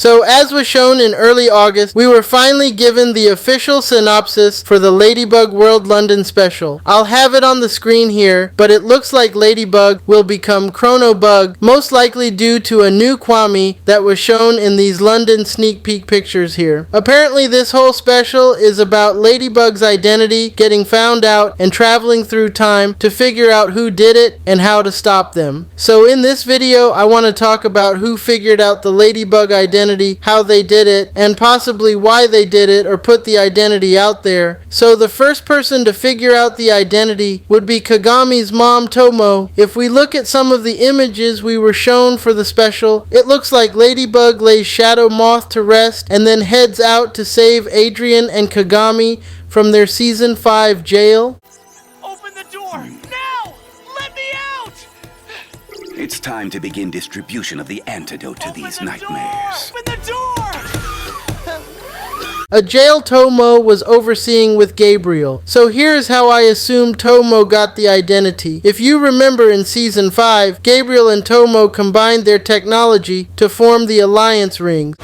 So as was shown in early August, we were finally given the official synopsis for the Ladybug World London special. I'll have it on the screen here, but it looks like Ladybug will become Chronobug, most likely due to a new Kwami that was shown in these London sneak peek pictures here. Apparently this whole special is about Ladybug's identity getting found out and traveling through time to figure out who did it and how to stop them. So in this video I want to talk about who figured out the Ladybug identity, how they did it, and possibly why they did it or put the identity out there. So the first person to figure out the identity would be Kagami's mom, Tomo. If we look at some of the images we were shown for the special, it looks like Ladybug lays Shadow Moth to rest and then heads out to save Adrian and Kagami from their season 5 jail. Open the door! Now! Let me out! It's time to begin distribution of the antidote to these nightmares. Open the door! A jail Tomo was overseeing with Gabriel. So here's how I assume Tomo got the identity. If you remember in season 5, Gabriel and Tomo combined their technology to form the Alliance Ring.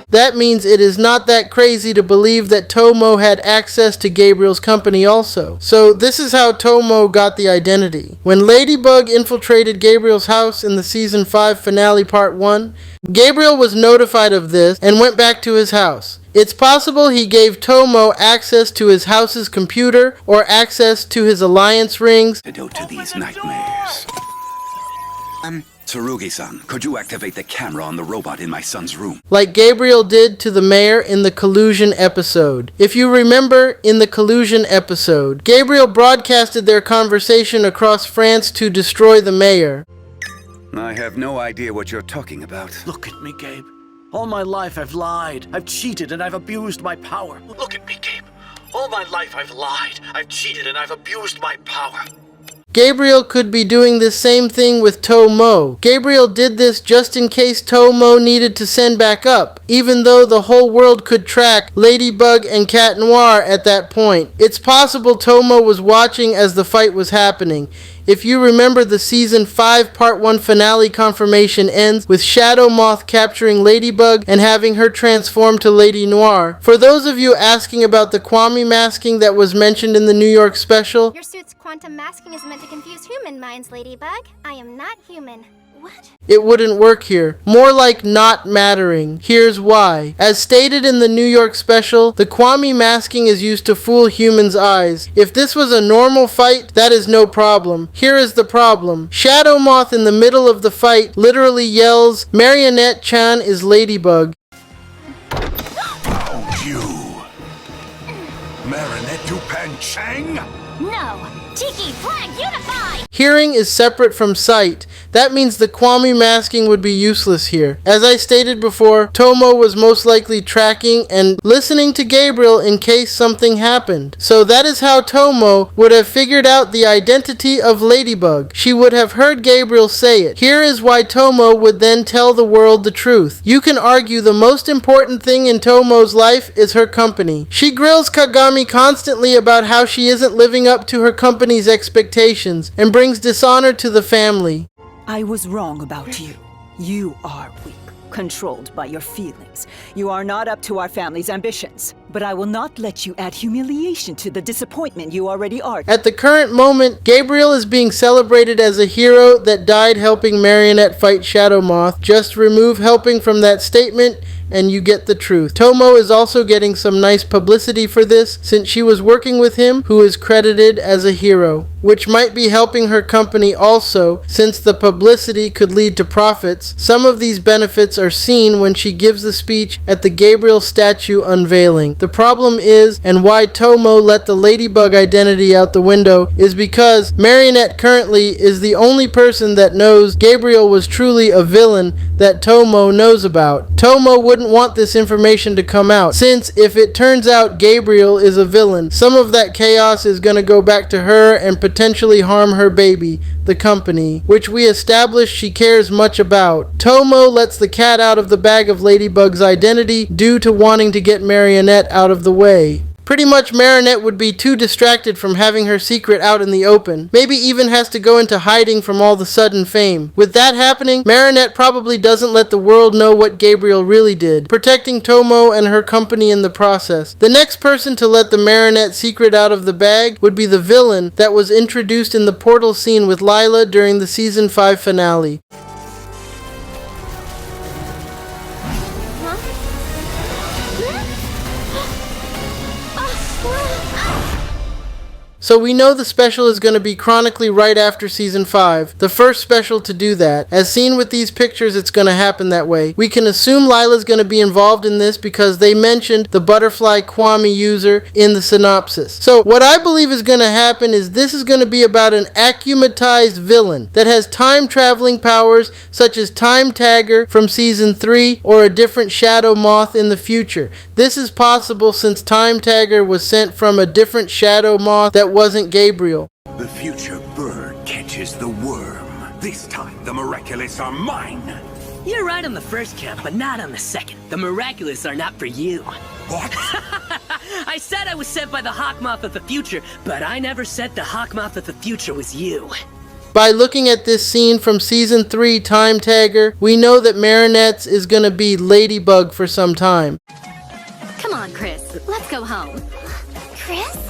That means it is not that crazy to believe that Tomo had access to Gabriel's company also. So this is how Tomo got the identity. When Ladybug infiltrated Gabriel's house in the season 5 finale part 1, Gabriel was notified of this and went back to his house. It's possible he gave Tomo access to his house's computer or access to his alliance rings. Antidote to these nightmares. Tsurugi-san, could you activate the camera on the robot in my son's room? Like Gabriel did to the mayor in the collusion episode. If you remember, in the collusion episode, Gabriel broadcasted their conversation across France to destroy the mayor. I have no idea what you're talking about. Look at me, Gabe. All my life I've lied, I've cheated, and I've abused my power. Look at me, Gabe. All my life I've lied, I've cheated, and I've abused my power. Gabriel could be doing the same thing with Tomo. Gabriel did this just in case Tomo needed to send back up, even though the whole world could track Ladybug and Cat Noir at that point. It's possible Tomo was watching as the fight was happening. If you remember, the season 5 part 1 finale confirmation ends with Shadow Moth capturing Ladybug and having her transform to Lady Noir. For those of you asking about the Kwami masking that was mentioned in the New York special, your suit's quantum masking is meant to confuse human minds, Ladybug. I am not human. What? It wouldn't work here. More like not mattering. Here's why. As stated in the New York special, the Kwami masking is used to fool humans' eyes. If this was a normal fight, that is no problem. Here is the problem. Shadow Moth in the middle of the fight literally yells, "Marionette-chan is Ladybug." Oh, you! Marinette Dupan Chang? No! Tiki Flag Unify! Hearing is separate from sight. That means the Kwami masking would be useless here. As I stated before, Tomo was most likely tracking and listening to Gabriel in case something happened. So that is how Tomo would have figured out the identity of Ladybug. She would have heard Gabriel say it. Here is why Tomo would then tell the world the truth. You can argue the most important thing in Tomo's life is her company. She grills Kagami constantly about how she isn't living up to her company's expectations and brings dishonor to the family. I was wrong about you. You are weak, controlled by your feelings. You are not up to our family's ambitions. But I will not let you add humiliation to the disappointment you already are. At the current moment, Gabriel is being celebrated as a hero that died helping Marionette fight Shadow Moth. Just remove helping from that statement and you get the truth. Tomo is also getting some nice publicity for this, since she was working with him, who is credited as a hero, which might be helping her company also, since the publicity could lead to profits. Some of these benefits are seen when she gives the speech at the Gabriel statue unveiling. The problem is, and why Tomo let the Ladybug identity out the window, is because Marionette currently is the only person that knows Gabriel was truly a villain that Tomo knows about. Tomo wouldn't want this information to come out, since if it turns out Gabriel is a villain, some of that chaos is going to go back to her and potentially harm her baby, the company, which we established she cares much about. Tomo lets the cat out of the bag of Ladybug's identity due to wanting to get Marionette out of the way. Pretty much Marinette would be too distracted from having her secret out in the open. Maybe even has to go into hiding from all the sudden fame. With that happening, Marinette probably doesn't let the world know what Gabriel really did, protecting Tomo and her company in the process. The next person to let the Marinette secret out of the bag would be the villain that was introduced in the portal scene with Lila during the season 5 finale. So we know the special is going to be chronically right after season 5, the first special to do that. As seen with these pictures, it's going to happen that way. We can assume Lila's going to be involved in this because they mentioned the butterfly Kwame user in the synopsis. So what I believe is going to happen is this is going to be about an akumatized villain that has time traveling powers such as Time Tagger from season 3 or a different Shadow Moth in the future. This is possible since Time Tagger was sent from a different Shadow Moth that wasn't Gabriel. The future bird catches the worm. This time, the Miraculous are mine. You're right on the first count, but not on the second. The Miraculous are not for you. What? I said I was sent by the Hawkmoth of the future, but I never said the Hawkmoth of the future was you. By looking at this scene from season 3 Time Tagger, we know that Marinette's is going to be Ladybug for some time. Come on, Chris. Let's go home. Chris?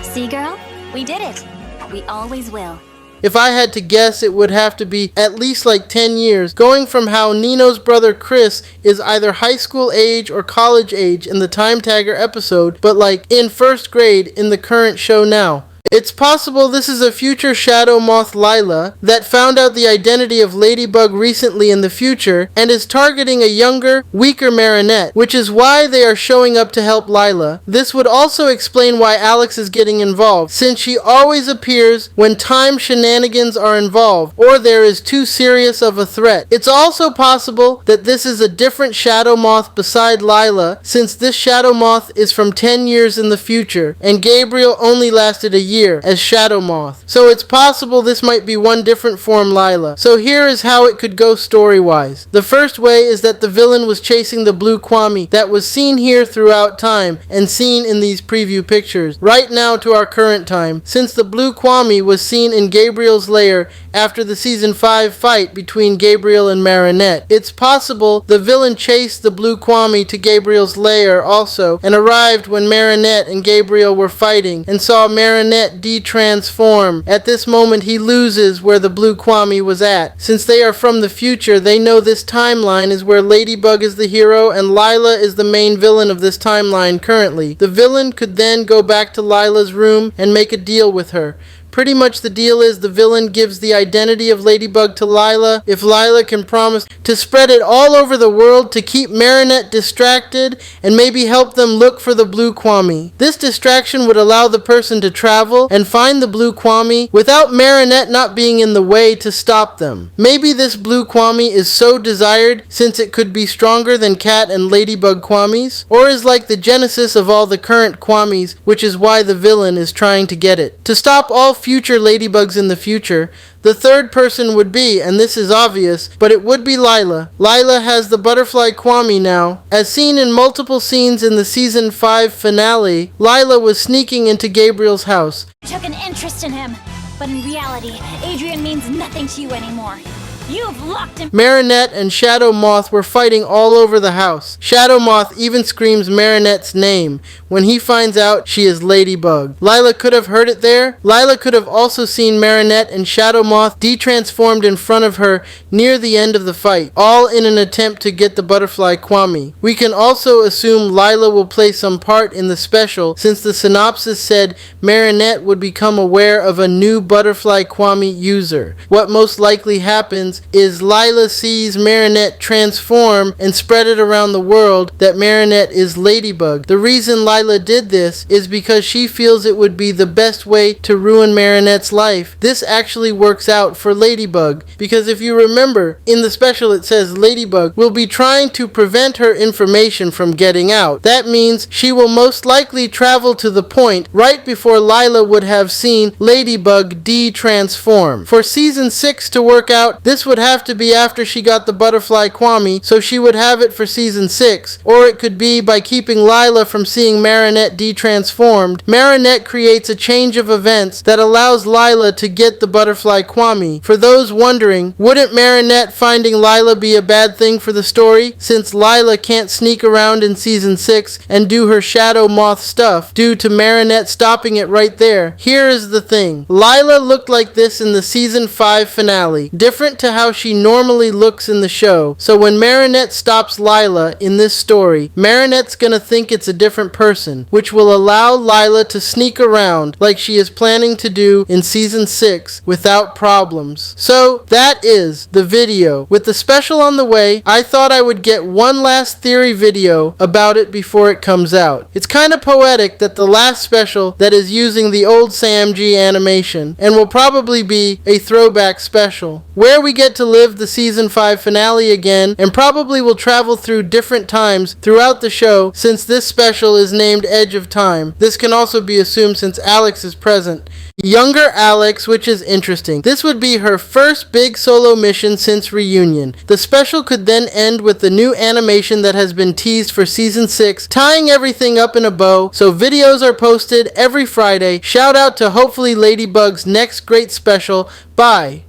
See, girl? We did it. We always will. If I had to guess, it would have to be at least like 10 years, going from how Nino's brother Chris is either high school age or college age in the Time Tagger episode, but like in first grade in the current show now. It's possible this is a future Shadow Moth Lila that found out the identity of Ladybug recently in the future and is targeting a younger, weaker Marinette, which is why they are showing up to help Lila. This would also explain why Alex is getting involved, since she always appears when time shenanigans are involved or there is too serious of a threat. It's also possible that this is a different Shadow Moth beside Lila, since this Shadow Moth is from 10 years in the future and Gabriel only lasted a year as Shadow Moth. So it's possible this might be one different form Lila. So here is how it could go story-wise. The first way is that the villain was chasing the blue Kwame that was seen here throughout time and seen in these preview pictures, right now to our current time, since the blue Kwame was seen in Gabriel's lair after the season 5 fight between Gabriel and Marinette. It's possible the villain chased the blue Kwame to Gabriel's lair also and arrived when Marinette and Gabriel were fighting and saw Marinette de-transform. At this moment he loses where the blue Kwame was at. Since they are from the future, they know this timeline is where Ladybug is the hero and Lila is the main villain of this timeline currently. The villain could then go back to Lila's room and make a deal with her. Pretty much the deal is the villain gives the identity of Ladybug to Lila if Lila can promise to spread it all over the world to keep Marinette distracted and maybe help them look for the blue Kwame. This distraction would allow the person to travel and find the blue Kwame without Marinette not being in the way to stop them. Maybe this blue Kwame is so desired since it could be stronger than Cat and Ladybug Kwames, or is like the genesis of all the current Kwames, which is why the villain is trying to get it. To stop all future Ladybugs in the future, the third person would be, and this is obvious, but it would be Lila. Lila has the butterfly Kwame now. As seen in multiple scenes in the season 5 finale, Lila was sneaking into Gabriel's house. Took an interest in him, but in reality, Adrian means nothing to you anymore. You've locked him. Marinette and Shadow Moth were fighting all over the house. Shadow Moth even screams Marinette's name when he finds out she is Ladybug. Lila could have heard it there. Lila could have also seen Marinette and Shadow Moth de-transformed in front of her near the end of the fight, all in an attempt to get the butterfly Kwame. We can also assume Lila will play some part in the special since the synopsis said Marinette would become aware of a new butterfly Kwame user. What most likely happens is Lila sees Marinette transform and spread it around the world that Marinette is Ladybug. The reason Lila did this is because she feels it would be the best way to ruin Marinette's life. This actually works out for Ladybug because if you remember, in the special it says Ladybug will be trying to prevent her information from getting out. That means she will most likely travel to the point right before Lila would have seen Ladybug de-transform. For season 6 to work out, this would would have to be after she got the butterfly Kwame, so she would have it for season 6. Or it could be by keeping Lila from seeing Marinette de-transformed. Marinette creates a change of events that allows Lila to get the butterfly Kwame. For those wondering, wouldn't Marinette finding Lila be a bad thing for the story, since Lila can't sneak around in season 6 and do her Shadow Moth stuff due to Marinette stopping it right there? Here is the thing. Lila looked like this in the season 5 finale, different to how she normally looks in the show. So when Marinette stops Lila in this story, Marinette's gonna think it's a different person, which will allow Lila to sneak around like she is planning to do in season 6 without problems. So that is the video. With the special on the way, I thought I would get one last theory video about it before it comes out. It's kind of poetic that the last special that is using the old Sam G animation, and will probably be a throwback special, where we get to live the season 5 finale again, and probably will travel through different times throughout the show, since this special is named Edge of Time. This can also be assumed since Alex is present. Younger Alex, which is interesting. This would be her first big solo mission since Reunion. The special could then end with the new animation that has been teased for season 6, tying everything up in a bow, so videos are posted every Friday. Shout out to hopefully Ladybug's next great special. Bye.